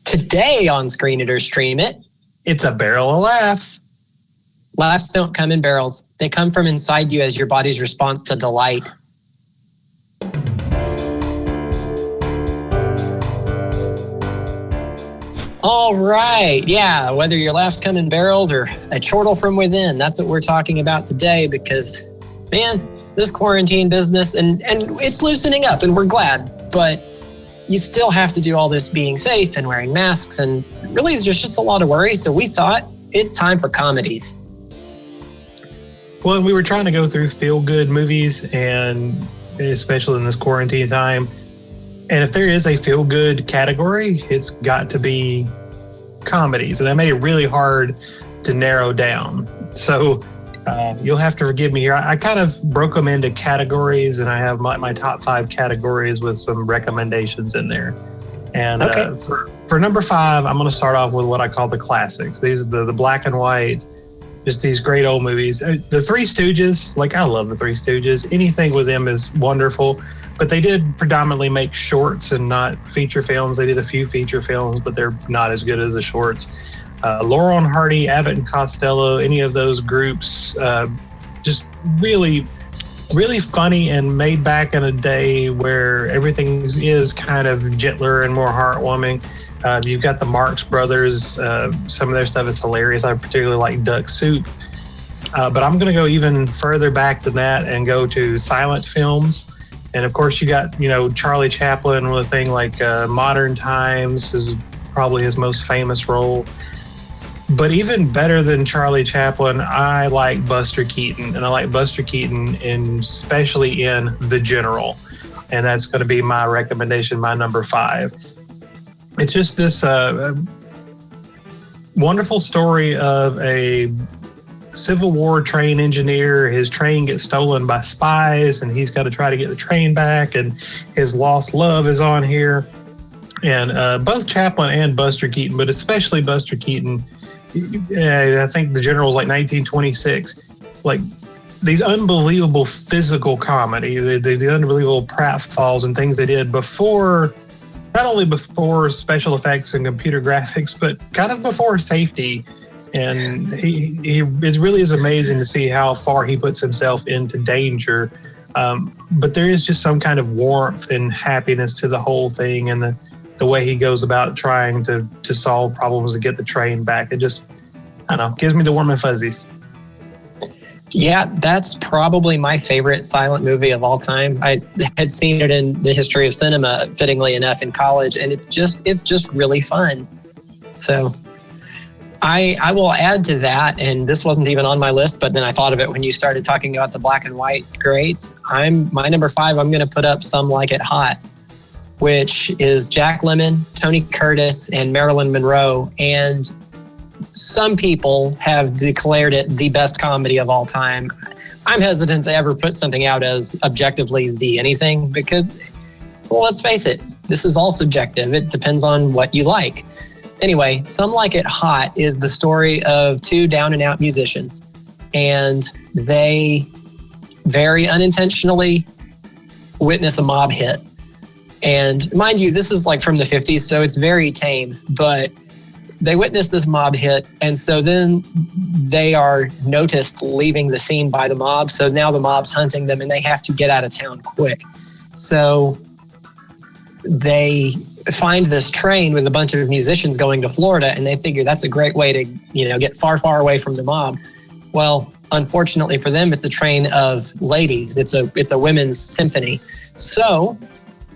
Today on Screen It or Stream It, it's a barrel of laughs. Laughs don't come in barrels. They come from inside you as your body's response to delight. All right. Yeah, whether your laughs come in barrels or a chortle from within, that's what we're talking about today because, man, this quarantine business, and it's loosening up, and we're glad, but you still have to do all this being safe and wearing masks, and really there's just a lot of worry, so we thought it's time for comedies. Well, we were trying to go through feel-good movies, and especially in this quarantine time, and if there is a feel-good category, it's got to be comedies, and that made it really hard to narrow down. So you'll have to forgive me here. I kind of broke them into categories, and I have my top 5 categories with some recommendations in there. And okay. For number 5, I'm going to start off with what I call the classics. These are the black and white, just these great old movies. The Three Stooges, like I love the Three Stooges. Anything with them is wonderful. But they did predominantly make shorts and not feature films. They did a few feature films, but they're not as good as the shorts. Laurel and Hardy, Abbott and Costello, any of those groups, just really, really funny and made back in a day where everything is kind of gentler and more heartwarming. You've got the Marx Brothers. Some of their stuff is hilarious. I particularly like Duck Soup. But I'm going to go even further back than that and go to silent films. And of course, you got, Charlie Chaplin with a thing like Modern Times is probably his most famous role. But even better than Charlie Chaplin, I like Buster Keaton. And I like Buster Keaton especially in The General. And that's going to be my recommendation, my number 5. It's just this wonderful story of a Civil War train engineer. His train gets stolen by spies, and he's got to try to get the train back, and his lost love is on here. And both Chaplin and Buster Keaton, but especially Buster Keaton, I think The General was like 1926, like these unbelievable physical comedy, the unbelievable pratfalls and things they did before, not only before special effects and computer graphics, but kind of before safety. And it really is amazing to see how far he puts himself into danger. But there is just some kind of warmth and happiness to the whole thing, and the way he goes about trying to solve problems and get the train back. It just, I don't know, gives me the warm and fuzzies. Yeah, that's probably my favorite silent movie of all time. I had seen it in the history of cinema, fittingly enough, in college, and it's just really fun. So I will add to that, and this wasn't even on my list, but then I thought of it when you started talking about the black and white greats. My number 5, I'm going to put up Some Like It Hot, which is Jack Lemmon, Tony Curtis, and Marilyn Monroe. And some people have declared it the best comedy of all time. I'm hesitant to ever put something out as objectively the anything because, well, let's face it, this is all subjective. It depends on what you like. Anyway, Some Like It Hot is the story of 2 down-and-out musicians, and they very unintentionally witness a mob hit. And mind you, this is like from the 50s, so it's very tame, but they witness this mob hit, and so then they are noticed leaving the scene by the mob, so now the mob's hunting them, and they have to get out of town quick. So they find this train with a bunch of musicians going to Florida, and they figure that's a great way to, get far, far away from the mob. Well, unfortunately for them, it's a train of ladies. It's a women's symphony. So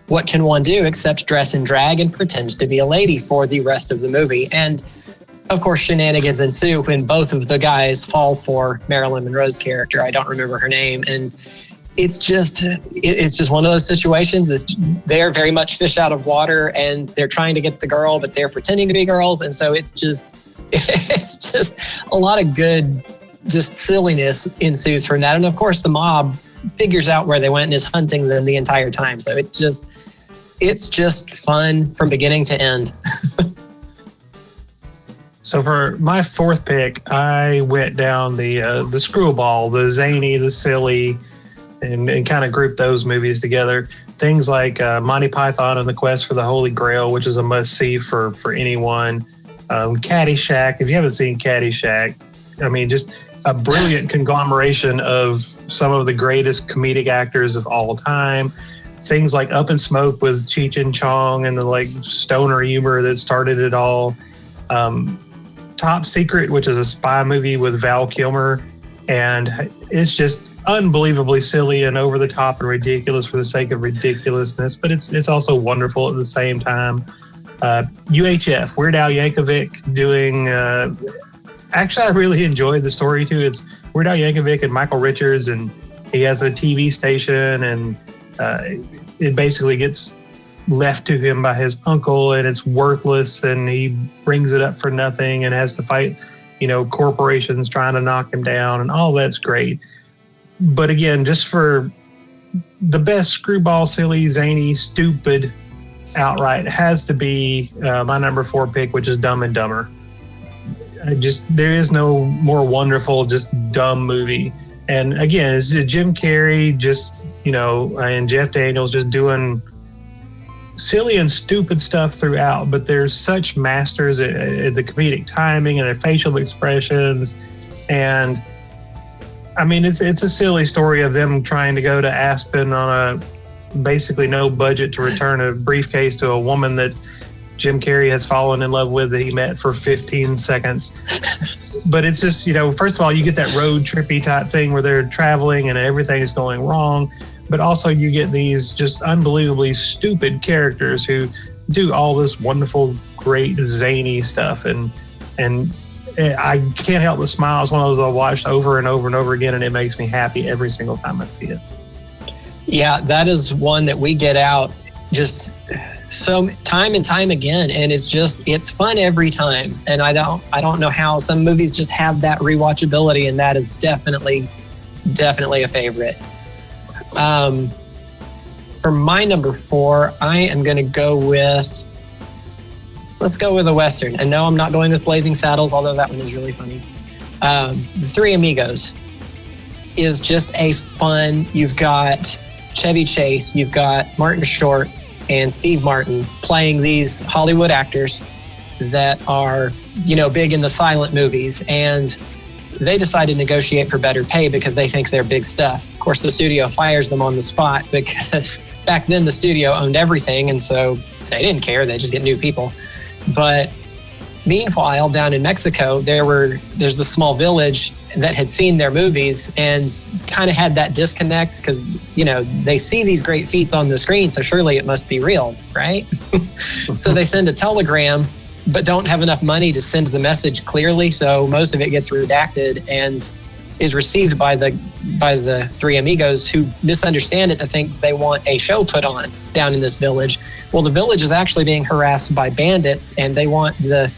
what can one do except dress in drag and pretend to be a lady for the rest of the movie? And of course, shenanigans ensue when both of the guys fall for Marilyn Monroe's character. I don't remember her name. And it's just one of those situations. They're very much fish out of water, and they're trying to get the girl, but they're pretending to be girls. And so it's just a lot of good, just silliness ensues from that. And of course, the mob figures out where they went and is hunting them the entire time. So it's just fun from beginning to end. So for my 4th pick, I went down the screwball, the zany, the silly, and kind of group those movies together. Things like Monty Python and the Quest for the Holy Grail, which is a must-see for anyone. Caddyshack, if you haven't seen Caddyshack, I mean, just a brilliant conglomeration of some of the greatest comedic actors of all time. Things like Up in Smoke with Cheech and Chong and the like stoner humor that started it all. Top Secret, which is a spy movie with Val Kilmer, and it's just unbelievably silly and over the top and ridiculous for the sake of ridiculousness, but it's also wonderful at the same time. UHF, Weird Al Yankovic doing. Actually, I really enjoyed the story too. It's Weird Al Yankovic and Michael Richards, and he has a TV station, and it basically gets left to him by his uncle, and it's worthless, and he brings it up for nothing and has to fight, corporations trying to knock him down, and all that's great. But again, just for the best screwball, silly, zany, stupid outright has to be my number 4 pick, which is Dumb and Dumber. There is no more wonderful, just dumb movie. And again, it's Jim Carrey, and Jeff Daniels just doing silly and stupid stuff throughout, but there's such masters at the comedic timing and their facial expressions. And I mean, it's a silly story of them trying to go to Aspen on a basically no budget to return a briefcase to a woman that Jim Carrey has fallen in love with that he met for 15 seconds. But it's just, first of all, you get that road trippy type thing where they're traveling and everything is going wrong. But also you get these just unbelievably stupid characters who do all this wonderful, great, zany stuff. And I can't help but smile. It's one of those I watched over and over and over again, and it makes me happy every single time I see it. Yeah, that is one that we get out just so time and time again, and it's fun every time. And I don't know how some movies just have that rewatchability, and that is definitely a favorite. For my number 4, I am going to go with. Let's go with a Western. And no, I'm not going with Blazing Saddles, although that one is really funny. The Three Amigos is just a fun. You've got Chevy Chase, you've got Martin Short and Steve Martin playing these Hollywood actors that are, big in the silent movies. And they decide to negotiate for better pay because they think they're big stuff. Of course, the studio fires them on the spot because back then the studio owned everything. And so they didn't care. They just get new people. But meanwhile, down in Mexico, there's the small village that had seen their movies and kind of had that disconnect because, they see these great feats on the screen, so surely it must be real, right? So they send a telegram, but don't have enough money to send the message clearly, so most of it gets redacted and is received by the Three Amigos, who misunderstand it to think they want a show put on down in this village. Well, the village is actually being harassed by bandits, and they want the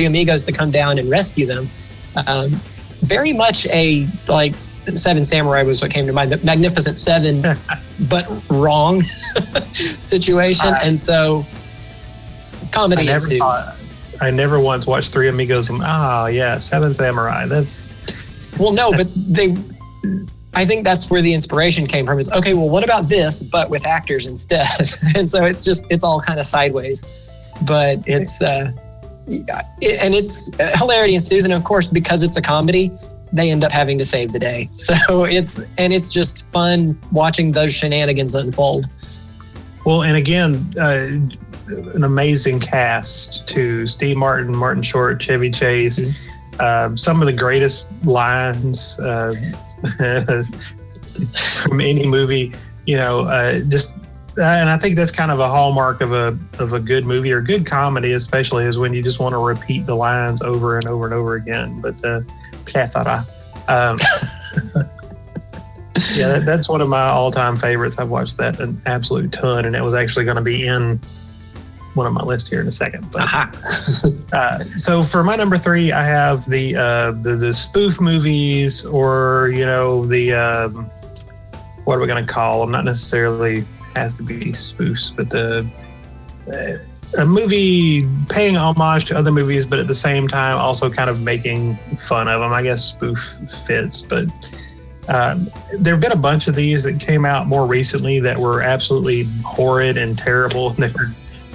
Amigos to come down and rescue them. Very much a Seven Samurai was what came to mind. The Magnificent Seven, but wrong situation, and so comedy ensues. I never once watched Three Amigos. Seven Samurai. That's. Well, no, but I think that's where the inspiration came from is, okay, well, what about this, but with actors instead? And so it's all kind of sideways, but it's hilarity ensues. And of course, because it's a comedy, they end up having to save the day. So it's just fun watching those shenanigans unfold. Well, and again, an amazing cast to Steve Martin, Martin Short, Chevy Chase. Mm-hmm. Some of the greatest lines from any movie, and I think that's kind of a hallmark of a good movie or good comedy, especially, is when you just want to repeat the lines over and over and over again. But plethora. That's one of my all-time favorites. I've watched that an absolute ton, and it was actually going to be in one on my list here in a second. So for my number 3, I have the spoof movies, or what are we going to call them? Not necessarily has to be spoofs, but a movie paying homage to other movies, but at the same time also kind of making fun of them. I guess spoof fits, but There have been a bunch of these that came out more recently that were absolutely horrid and terrible. They were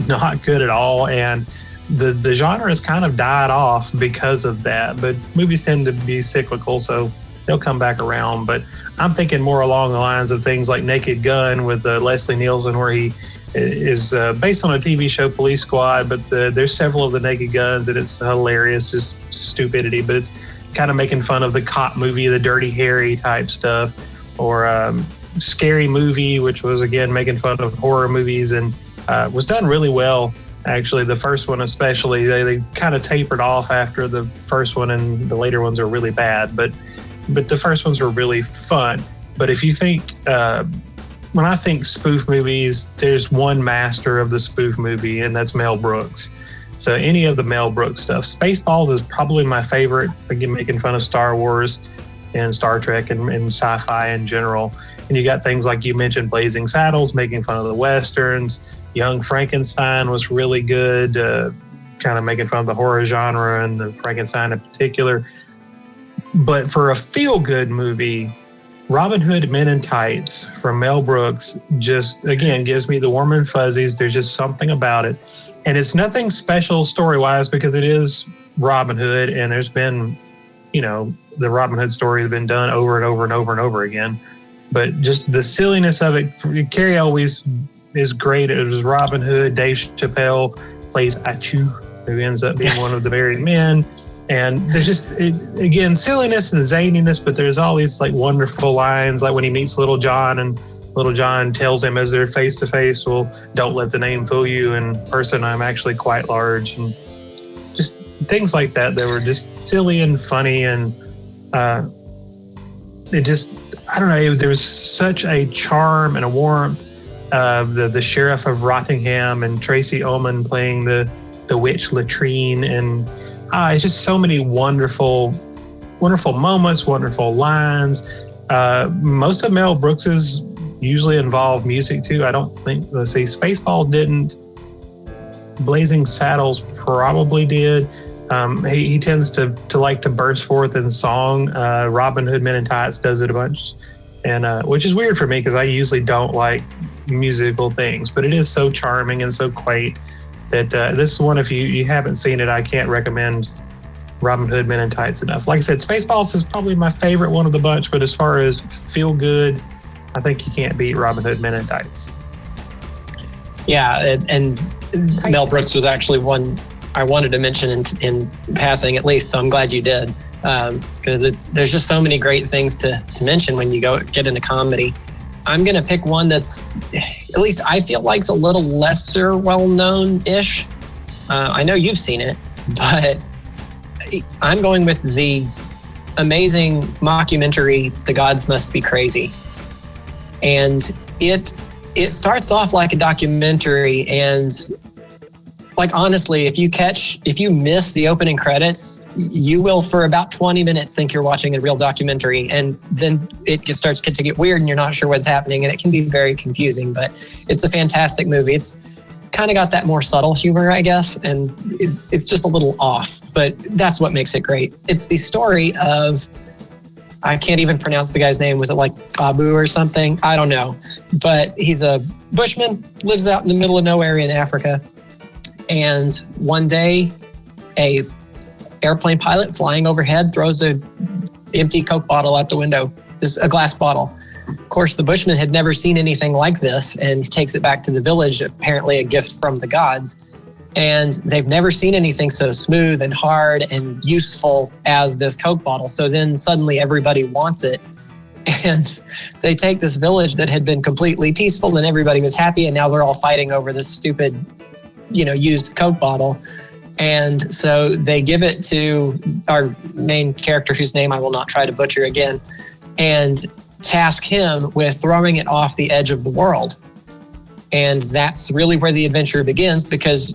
not good at all. And the genre has kind of died off because of that. But movies tend to be cyclical, so they'll come back around. But I'm thinking more along the lines of things like Naked Gun with Leslie Nielsen, where he is based on a TV show, Police Squad, but there's several of the Naked Guns, and it's hilarious, just stupidity, but it's kind of making fun of the cop movie, the Dirty Harry type stuff, or Scary Movie, which was, again, making fun of horror movies, and was done really well. Actually, the first one especially, they kind of tapered off after the first one, and the later ones are really bad, but the first ones were really fun. But if you think, when I think spoof movies, there's one master of the spoof movie, and that's Mel Brooks. So any of the Mel Brooks stuff. Spaceballs is probably my favorite, again, making fun of Star Wars and Star Trek and sci-fi in general. And you got things like you mentioned, Blazing Saddles, making fun of the Westerns. Young Frankenstein was really good, kind of making fun of the horror genre and the Frankenstein in particular. But for a feel-good movie, Robin Hood Men in Tights from Mel Brooks just, again, gives me the warm and fuzzies. There's just something about it. And it's nothing special story-wise because it is Robin Hood, and there's been, the Robin Hood story has been done over and over and over and over again. But just the silliness of it, Carrie Elwes is great. It was Robin Hood. Dave Chappelle plays Achu, who ends up being one of the married men. And there's just, again, silliness and zaniness, but there's all these like wonderful lines, like when he meets Little John and Little John tells him as they're face to face, well, don't let the name fool you. In person, I'm actually quite large. And just things like that were just silly and funny. And it just, I don't know, there was such a charm and a warmth. The Sheriff of Rottingham and Tracy Ullman playing the witch Latrine, and it's just so many wonderful moments, wonderful lines. Most of Mel Brooks's usually involve music too. I don't think, let's see, Spaceballs didn't. Blazing Saddles probably did. He tends to like to burst forth in song. Robin Hood Men in Tights does it a bunch, and which is weird for me because I usually don't like musical things, but it is so charming and so quaint that this one, if you haven't seen it, I can't recommend Robin Hood Men in Tights enough. Like I said, Spaceballs is probably my favorite one of the bunch, but as far as feel good, I think you can't beat Robin Hood Men in Tights. Yeah, and Mel Brooks was actually one I wanted to mention in passing at least, so I'm glad you did, because there's just so many great things to mention when you get into comedy. I'm going to pick one that's, at least I feel like, is a little lesser well-known-ish. I know you've seen it, but I'm going with the amazing mockumentary, The Gods Must Be Crazy. And it starts off like a documentary, and like, honestly, if you miss the opening credits, you will for about 20 minutes think you're watching a real documentary, and then it starts to get weird and you're not sure what's happening, and it can be very confusing, but it's a fantastic movie. It's kind of got that more subtle humor, I guess, and it's just a little off, but that's what makes it great. It's the story of, I can't even pronounce the guy's name. Was it like Abu or something? I don't know, but he's a bushman, lives out in the middle of nowhere in Africa. And one day, a airplane pilot flying overhead throws a empty Coke bottle out the window. It's a glass bottle. Of course, the bushman had never seen anything like this and takes it back to the village, apparently a gift from the gods. And they've never seen anything so smooth and hard and useful as this Coke bottle. So then suddenly everybody wants it. And they take this village that had been completely peaceful and everybody was happy, and now they're all fighting over this stupid, used Coke bottle. And so they give it to our main character, whose name I will not try to butcher again, and task him with throwing it off the edge of the world. And that's really where the adventure begins because,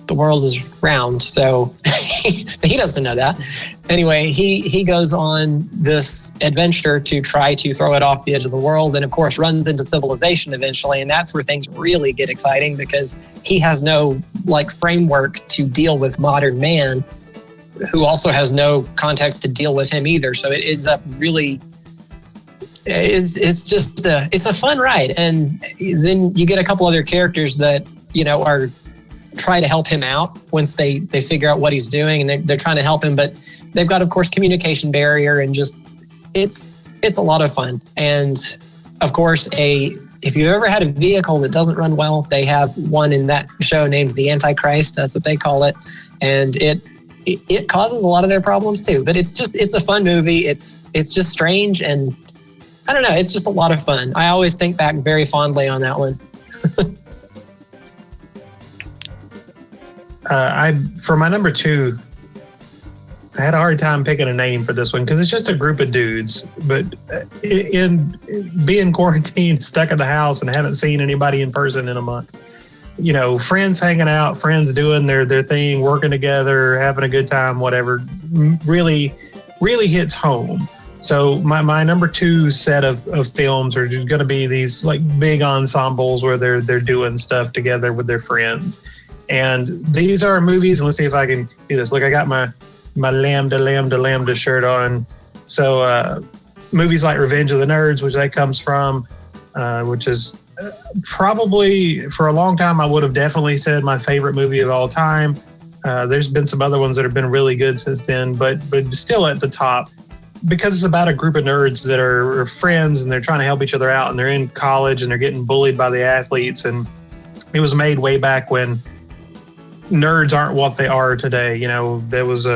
the world is round, so he doesn't know that. Anyway, he goes on this adventure to try to throw it off the edge of the world, and of course runs into civilization eventually, and that's where things really get exciting because he has no framework to deal with modern man, who also has no context to deal with him either. So it ends up really it's just it's a fun ride. And then you get a couple other characters that, you know, are try to help him out once they figure out what he's doing, and they're trying to help him, but they've got, of course, communication barrier, and just it's a lot of fun. And of course, if you've ever had a vehicle that doesn't run well, they have one in that show named the Antichrist. That's what they call it, and it causes a lot of their problems too. But it's a fun movie. It's just strange, and I don't know. It's just a lot of fun. I always think back very fondly on that one. For my number 2, I had a hard time picking a name for this one because it's just a group of dudes. But in being quarantined, stuck in the house, and haven't seen anybody in person in a month, you know, friends hanging out, friends doing their thing, working together, having a good time, whatever, really, really hits home. So my number 2 set of films are going to be these like big ensembles where they're doing stuff together with their friends. And these are movies, and let's see if I can do this. Look, I got my Lambda shirt on. So movies like Revenge of the Nerds, which that comes from, which is probably, for a long time, I would have definitely said my favorite movie of all time. There's been some other ones that have been really good since then, but still at the top, because it's about a group of nerds that are friends, and they're trying to help each other out, and they're in college, and they're getting bullied by the athletes. And it was made way back when nerds aren't what they are today. You know, there was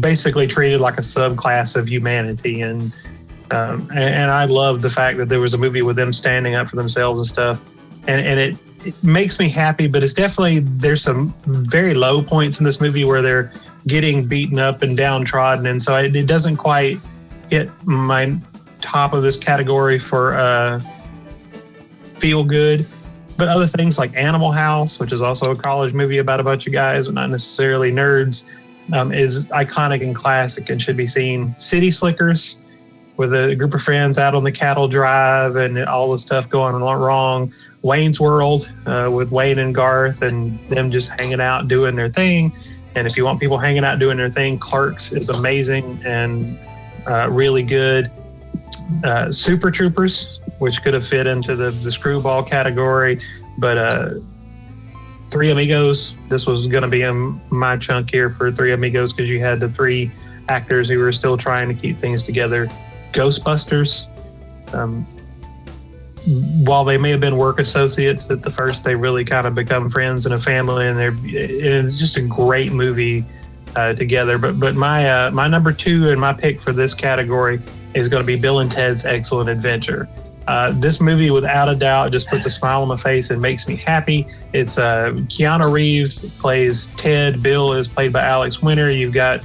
basically treated like a subclass of humanity, and I love the fact that there was a movie with them standing up for themselves and stuff, and it makes me happy. But it's definitely, there's some very low points in this movie where they're getting beaten up and downtrodden, and so it doesn't quite hit my top of this category for feel good. But other things like Animal House, which is also a college movie about a bunch of guys, but not necessarily nerds, is iconic and classic and should be seen. City Slickers, with a group of friends out on the cattle drive and all the stuff going wrong. Wayne's World, with Wayne and Garth and them just hanging out doing their thing. And if you want people hanging out doing their thing, Clerks is amazing and really good. Super Troopers, which could have fit into the screwball category, but Three Amigos, this was going to be in my chunk here for Three Amigos because you had the 3 actors who were still trying to keep things together. Ghostbusters, while they may have been work associates at the first, they really kind of become friends and a family, and it's just a great movie together. But my number 2 and my pick for this category is going to be Bill and Ted's Excellent Adventure. This movie, without a doubt, just puts a smile on my face and makes me happy. It's Keanu Reeves plays Ted. Bill is played by Alex Winter. You've got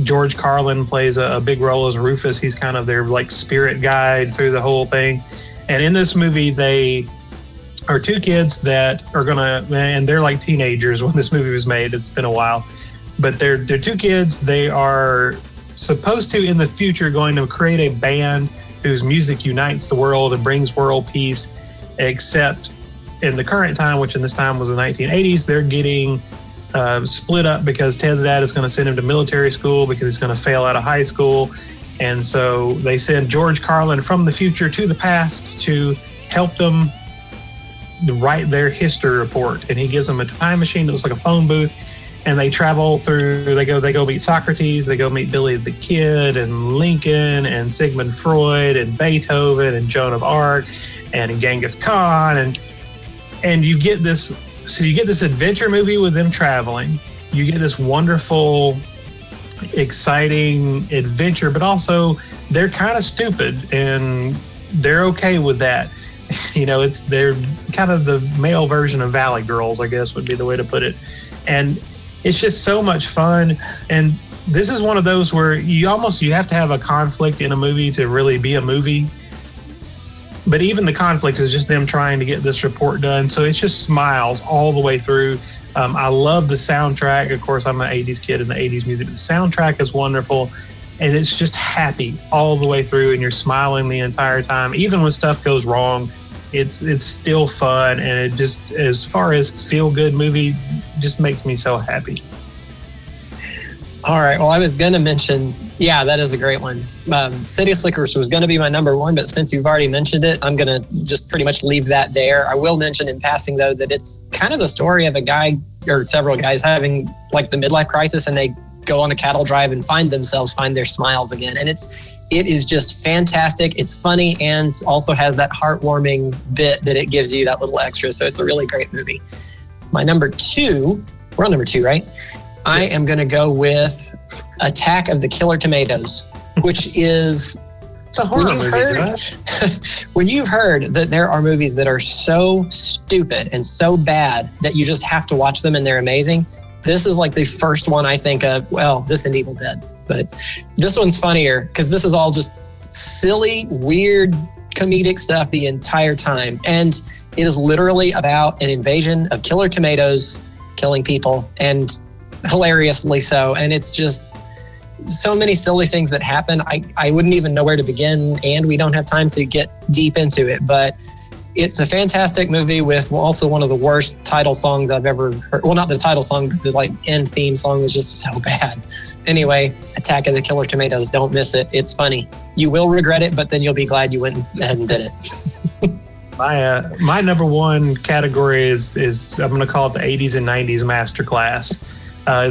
George Carlin plays a big role as Rufus. He's kind of their like spirit guide through the whole thing. And in this movie, they are 2 kids that are and they're like teenagers when this movie was made. It's been a while, but they're 2 kids. They are supposed to, in the future, going to create a band whose music unites the world and brings world peace, except in the current time, which in this time was the 1980s, they're getting split up because Ted's dad is going to send him to military school because he's going to fail out of high school. And so they send George Carlin from the future to the past to help them write their history report. And he gives them a time machine that looks like a phone booth. And they travel through, they go meet Socrates, they go meet Billy the Kid and Lincoln and Sigmund Freud and Beethoven and Joan of Arc and Genghis Khan. And you get this adventure movie with them traveling. You get this wonderful, exciting adventure, but also they're kind of stupid and they're okay with that. You know, they're kind of the male version of Valley Girls, I guess would be the way to put it. And it's just so much fun. And this is one of those where you have to have a conflict in a movie to really be a movie. But even the conflict is just them trying to get this report done. So it's just smiles all the way through. I love the soundtrack. Of course, I'm an 80s kid and the 80s music. The soundtrack is wonderful. And it's just happy all the way through. And you're smiling the entire time. Even when stuff goes wrong, it's still fun. And it just, as far as feel-good movie, just makes me so happy. All right. Well, I was going to mention Yeah, that is a great one. City Slickers was going to be my number one, but since you've already mentioned it, I'm going to just pretty much leave that there. I will mention in passing, though, that it's kind of the story of a guy or several guys having like the midlife crisis, and they go on a cattle drive and find their smiles again. And it is just fantastic. It's funny and also has that heartwarming bit that it gives you, that little extra. So it's a really great movie. My number two, we're on number two, right? I am going to go with Attack of the Killer Tomatoes, which is... It's a horror movie, when you've heard that there are movies that are so stupid and so bad that you just have to watch them and they're amazing, this is like the first one I think of. Well, this and Evil Dead. But this one's funnier because this is all just silly, weird, comedic stuff the entire time. And it is literally about an invasion of killer tomatoes killing people, and hilariously so. And it's just so many silly things that happen. I wouldn't even know where to begin, and we don't have time to get deep into it. But it's a fantastic movie with also one of the worst title songs I've ever heard. Well, not the title song, but the like end theme song is just so bad. Anyway, Attack of the Killer Tomatoes. Don't miss it. It's funny. You will regret it, but then you'll be glad you went ahead and did it. My number one category is I'm going to call it the 80s and 90s masterclass.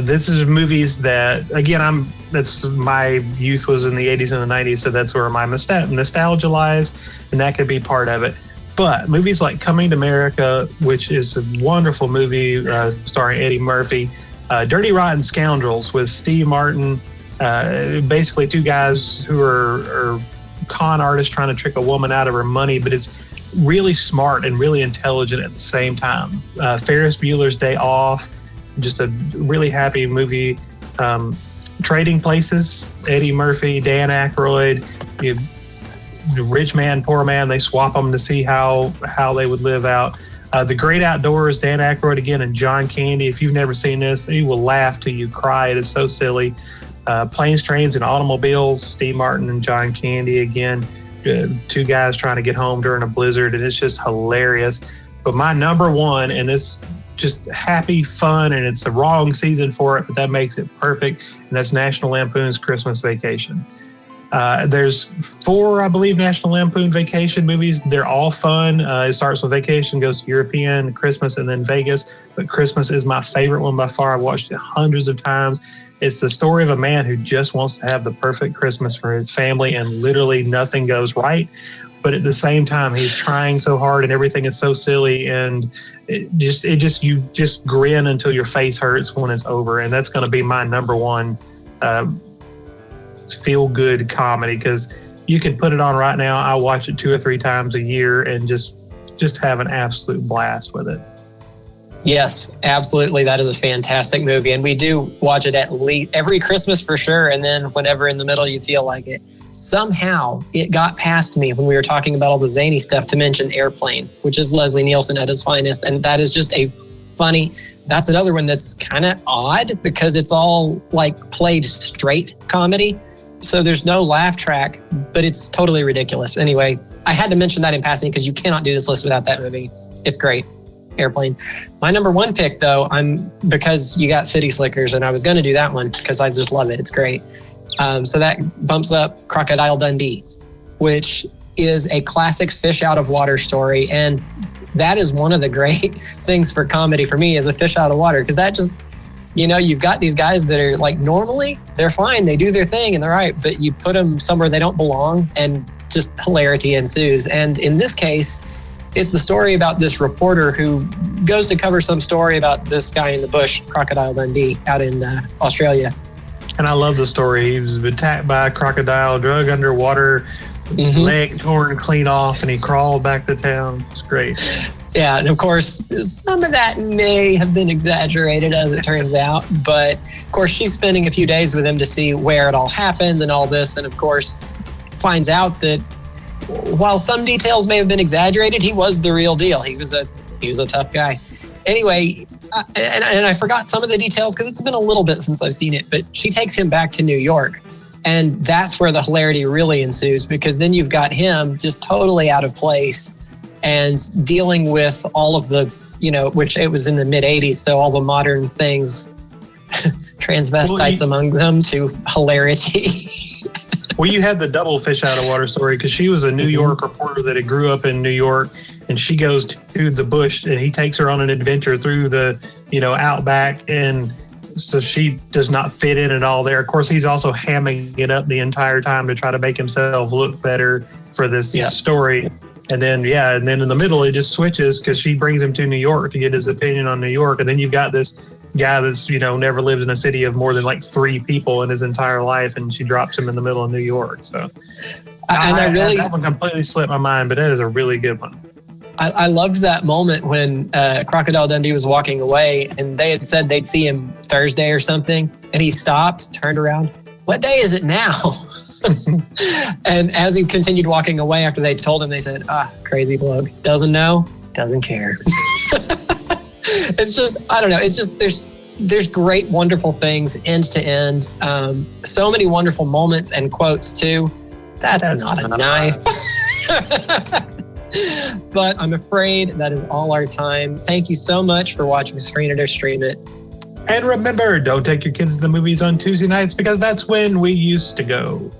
This is movies that, again, that's my youth was in the 80s and the 90s, so that's where my nostalgia lies, and that could be part of it. But movies like Coming to America, which is a wonderful movie starring Eddie Murphy, Dirty Rotten Scoundrels with Steve Martin, basically two guys who are con artists trying to trick a woman out of her money, but it's really smart and really intelligent at the same time. Ferris Bueller's Day Off, just a really happy movie. Trading Places, Eddie Murphy, Dan Aykroyd, the rich man, poor man, they swap them to see how they would live out. The Great Outdoors, Dan Aykroyd again, and John Candy. If you've never seen this, you will laugh till you cry. It is so silly. Planes, Trains, and Automobiles, Steve Martin and John Candy again. Two guys trying to get home during a blizzard, and it's just hilarious. But my number one, and this just happy fun, and it's the wrong season for it, but that makes it perfect, and that's National Lampoon's Christmas Vacation. There's 4, I believe, National Lampoon Vacation movies. They're all fun. It starts with Vacation, goes to European, Christmas, and then Vegas. But Christmas is my favorite one by far. I've watched it hundreds of times. It's the story of a man who just wants to have the perfect Christmas for his family, and literally nothing goes right. But at the same time, he's trying so hard, and everything is so silly, and you just grin until your face hurts when it's over. And that's going to be my number one feel good comedy, because you can put it on right now. I watch it 2 or 3 times a year and just have an absolute blast with it. Yes, absolutely. That is a fantastic movie. And we do watch it at least every Christmas for sure. And then whenever in the middle you feel like it. Somehow it got past me when we were talking about all the zany stuff to mention Airplane, which is Leslie Nielsen at his finest. And that is just a funny, that's another one that's kind of odd because it's all like played straight comedy. So there's no laugh track, but it's totally ridiculous. Anyway, I had to mention that in passing because you cannot do this list without that movie. It's great. Airplane. My number one pick, though, because you got City Slickers, and I was going to do that one because I just love it. It's great. So that bumps up Crocodile Dundee, which is a classic fish out of water story. And that is one of the great things for comedy for me is a fish out of water, because that just, you've got these guys that are like, normally they're fine. They do their thing and they're right, but you put them somewhere they don't belong and just hilarity ensues. And in this case, it's the story about this reporter who goes to cover some story about this guy in the bush, Crocodile Dundee, out in Australia. And I love the story. He was attacked by a crocodile, drug underwater, leg torn clean off, and he crawled back to town. It's great. Yeah, and of course, some of that may have been exaggerated as it turns out. But of course, she's spending a few days with him to see where it all happened and all this. And of course, finds out that while some details may have been exaggerated, he was the real deal. He was a tough guy. Anyway, and I forgot some of the details because it's been a little bit since I've seen it, but she takes him back to New York. And that's where the hilarity really ensues, because then you've got him just totally out of place and dealing with all of the, which it was in the mid 80s. So all the modern things transvestites among them to hilarity. Well, you had the double fish out of water story because she was a New York reporter that had grew up in New York, and she goes to the bush and he takes her on an adventure through the, outback, and so she does not fit in at all there. Of course, he's also hamming it up the entire time to try to make himself look better for this story. And then in the middle, it just switches because she brings him to New York to get his opinion on New York. And then you've got this guy that's, never lived in a city of more than like 3 people in his entire life. And she drops him in the middle of New York. So that one completely slipped my mind, but that is a really good one. I loved that moment when Crocodile Dundee was walking away and they had said they'd see him Thursday or something. And he stopped, turned around. What day is it now? And as he continued walking away after they told him, they said, crazy bloke. Doesn't know, doesn't care. It's just, I don't know. It's just, there's great, wonderful things end to end. So many wonderful moments and quotes too. That's not a knife. But I'm afraid that is all our time. Thank you so much for watching Screen It or Stream It. And remember, don't take your kids to the movies on Tuesday nights because that's when we used to go.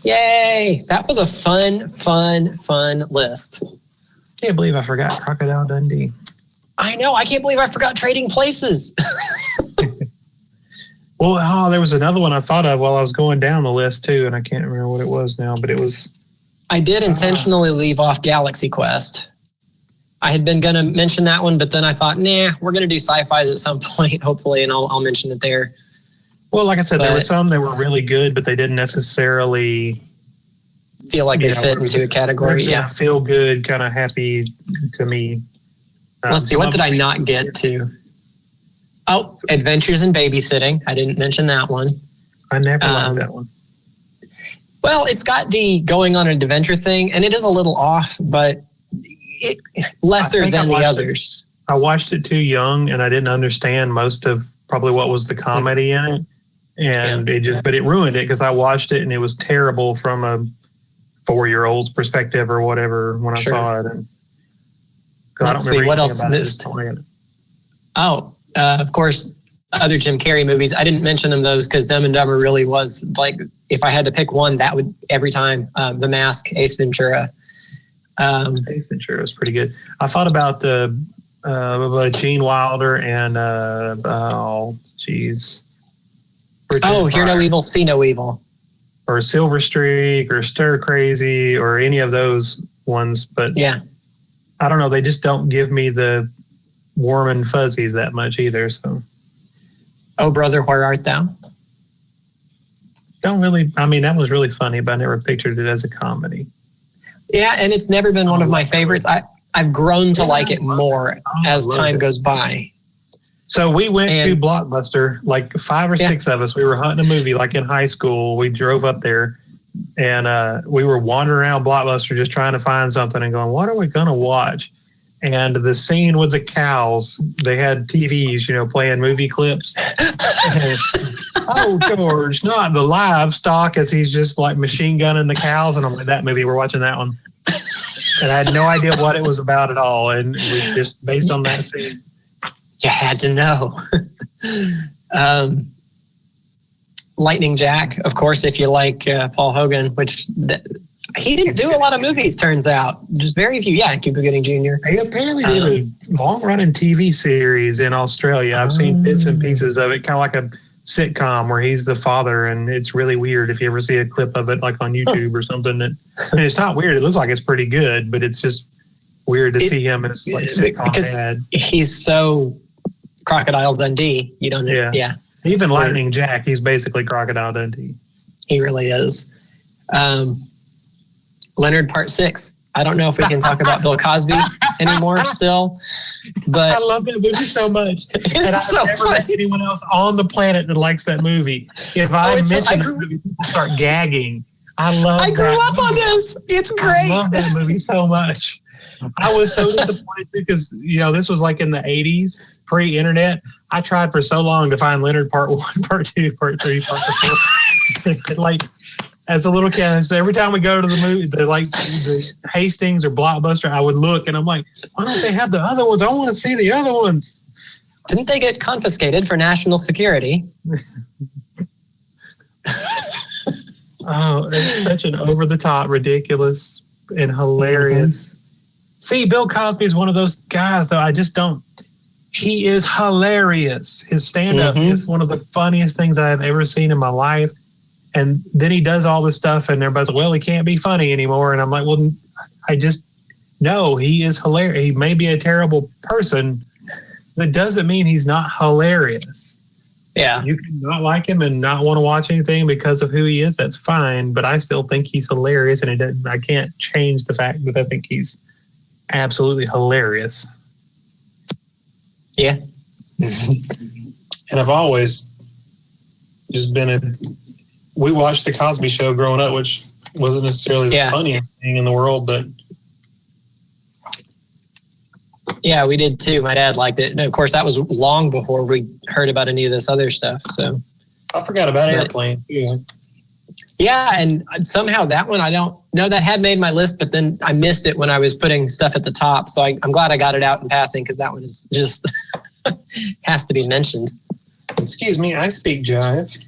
Yay! That was a fun list. Can't believe I forgot Crocodile Dundee. I know. I can't believe I forgot Trading Places. Well, there was another one I thought of while I was going down the list too, and I can't remember what it was now, but it was... I did intentionally leave off Galaxy Quest. I had been going to mention that one, but then I thought, we're going to do sci-fis at some point, hopefully, and I'll mention it there. Well, like I said, there were some that were really good, but they didn't necessarily feel like they fit into a category. Yeah, feel good, kind of happy to me. Let's see, what did I not get to? Oh, Adventures in Babysitting. I didn't mention that one. I never liked that one. Well, it's got the going on an adventure thing, and it is a little off, but lesser than the others. I watched it too young, and I didn't understand most of probably what was the comedy in it. And but it ruined it because I watched it and it was terrible from a 4-year-old's perspective or whatever when I saw it. And let's see what else missed. Oh, of course, other Jim Carrey movies. I didn't mention those because Dumb and Dumber really was like, if I had to pick one, that would every time. The Mask, Ace Ventura. Ace Ventura was pretty good. I thought about the Gene Wilder and Hear No Evil, See No Evil. Or Silver Streak or Stir Crazy or any of those ones. But I don't know. They just don't give me the warm and fuzzies that much either. So, Oh Brother, Where Art Thou? Don't really. I mean, that was really funny, but I never pictured it as a comedy. Yeah, and it's never been one of my favorites. I've grown to like it more as time goes by. So we went to Blockbuster, like 5 or 6 of us. We were hunting a movie like in high school. We drove up there and we were wandering around Blockbuster just trying to find something and going, what are we going to watch? And the scene with the cows, they had TVs, playing movie clips. Oh, George, not the livestock as he's just like machine gunning the cows. And I'm like, that movie, we're watching that one. And I had no idea what it was about at all. And we just, based on that scene. You had to know. Lightning Jack, of course, if you like Paul Hogan, which he didn't do a lot of movies, turns out. Just very few. Yeah, Cuba Gooding Jr. He apparently did a long-running TV series in Australia. I've seen bits and pieces of it, kind of like a sitcom where he's the father, and it's really weird if you ever see a clip of it like on YouTube or something. And it's not weird. It looks like it's pretty good, but it's just weird to see him as like sitcom dad. He's so Crocodile Dundee. You don't know. Yeah. Even Lightning Jack, he's basically Crocodile Dundee. He really is. Leonard Part 6. I don't know if we can talk about Bill Cosby anymore still. But I love that movie so much. And I've so never met anyone else on the planet that likes that movie. If I mention that movie, people start gagging. I grew up on this. It's great. I love that movie so much. I was so disappointed because, this was like in the 80s, pre-internet. I tried for so long to find Leonard Part 1, Part 2, Part 3, Part 4. Like, as a little kid, so every time we go to the movie, the Hastings or Blockbuster, I would look and I'm like, why don't they have the other ones? I want to see the other ones. Didn't they get confiscated for national security? Oh, it's such an over-the-top, ridiculous, and hilarious. See, Bill Cosby is one of those guys, though. I just don't. He is hilarious. His stand-up is one of the funniest things I have ever seen in my life. And then he does all this stuff, and everybody's like, well, he can't be funny anymore. And I'm like, well, no, he is hilarious. He may be a terrible person, but doesn't mean he's not hilarious. Yeah. You can not like him and not want to watch anything because of who he is. That's fine. But I still think he's hilarious. And I can't change the fact that I think he's absolutely hilarious. Yeah. And I've always just been we watched The Cosby Show growing up, which wasn't necessarily the funniest thing in the world, but. Yeah, we did too. My dad liked it. And of course, that was long before we heard about any of this other stuff. So I forgot about Airplane. Yeah, and somehow that one, I don't know, that had made my list, but then I missed it when I was putting stuff at the top. So I'm glad I got it out in passing because that one is just has to be mentioned. Excuse me, I speak jive.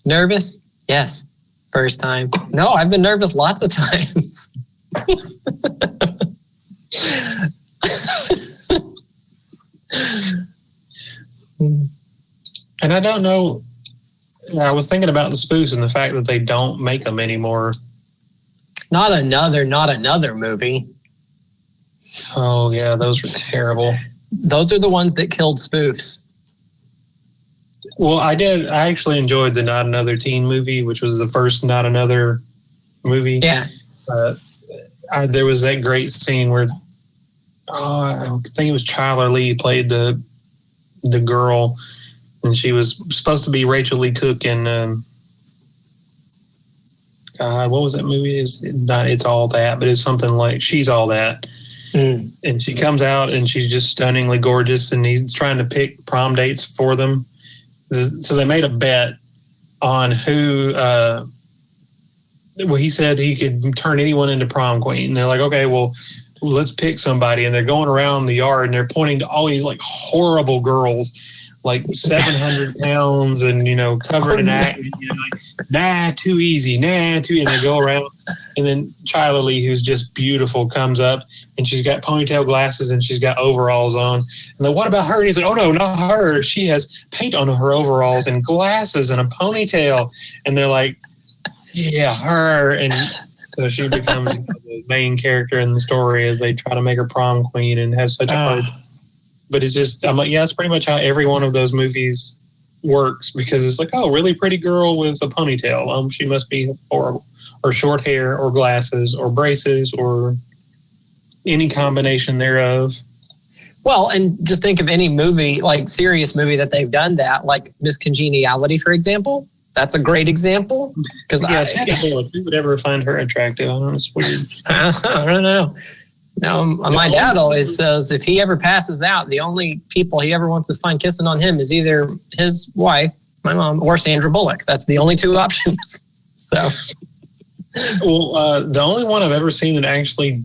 Nervous? Yes. First time. No, I've been nervous lots of times. And I don't know. I was thinking about the spoofs and the fact that they don't make them anymore. Not another movie. Oh, yeah, those were terrible. Those are the ones that killed spoofs. Well, I actually enjoyed the Not Another Teen movie, which was the first Not Another movie. Yeah. There was that great scene where, I think it was Chyler Lee played the girl, and she was supposed to be Rachel Lee Cook in, what was that movie? It's All That, but it's something like She's All That. Mm. And she comes out, and she's just stunningly gorgeous, and he's trying to pick prom dates for them. So they made a bet on who, he said he could turn anyone into prom queen. And they're like, okay, well, let's pick somebody. And they're going around the yard and they're pointing to all these like horrible girls, like 700 pounds and, covered in acne. Like, nah, too easy. Nah, too easy. And they go around. And then Chyler Lee, who's just beautiful, comes up and she's got ponytail glasses and she's got overalls on. And like, what about her? And he's like, oh, no, not her. She has paint on her overalls and glasses and a ponytail. And they're like, yeah, her. And so she becomes the main character in the story as they try to make her prom queen and have such a hard. But it's just, I'm like, yeah, that's pretty much how every one of those movies works because it's like, oh, really pretty girl with a ponytail. She must be horrible. Or short hair or glasses or braces or any combination thereof. Well, and just think of any movie, like serious movie that they've done that, like Miss Congeniality, for example. That's a great example. Because who would ever find her attractive? I don't know, it's weird. I don't know. No, my dad always says if he ever passes out, the only people he ever wants to find kissing on him is either his wife, my mom, or Sandra Bullock. That's the only two options. So, well, the only one I've ever seen that actually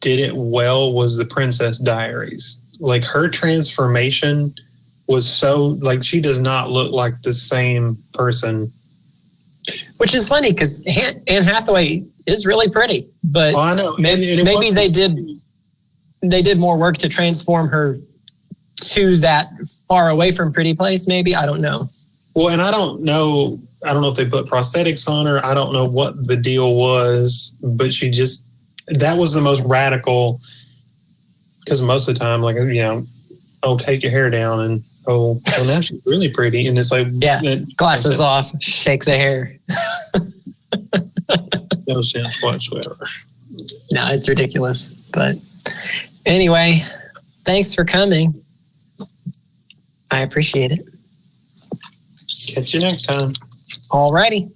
did it well was The Princess Diaries. Like her transformation was so like she does not look like the same person. Which is funny because Anne Hathaway is really pretty, but I know. Maybe they did more work to transform her to that far away from Pretty Place. Maybe I don't know. Well, and I don't know if they put prosthetics on her. I don't know what the deal was, but that was the most radical. Because most of the time, like take your hair down and now she's really pretty, and it's like glasses off, shake the hair. No sense whatsoever. No, it's ridiculous. But anyway, thanks for coming. I appreciate it. Catch you next time. All righty.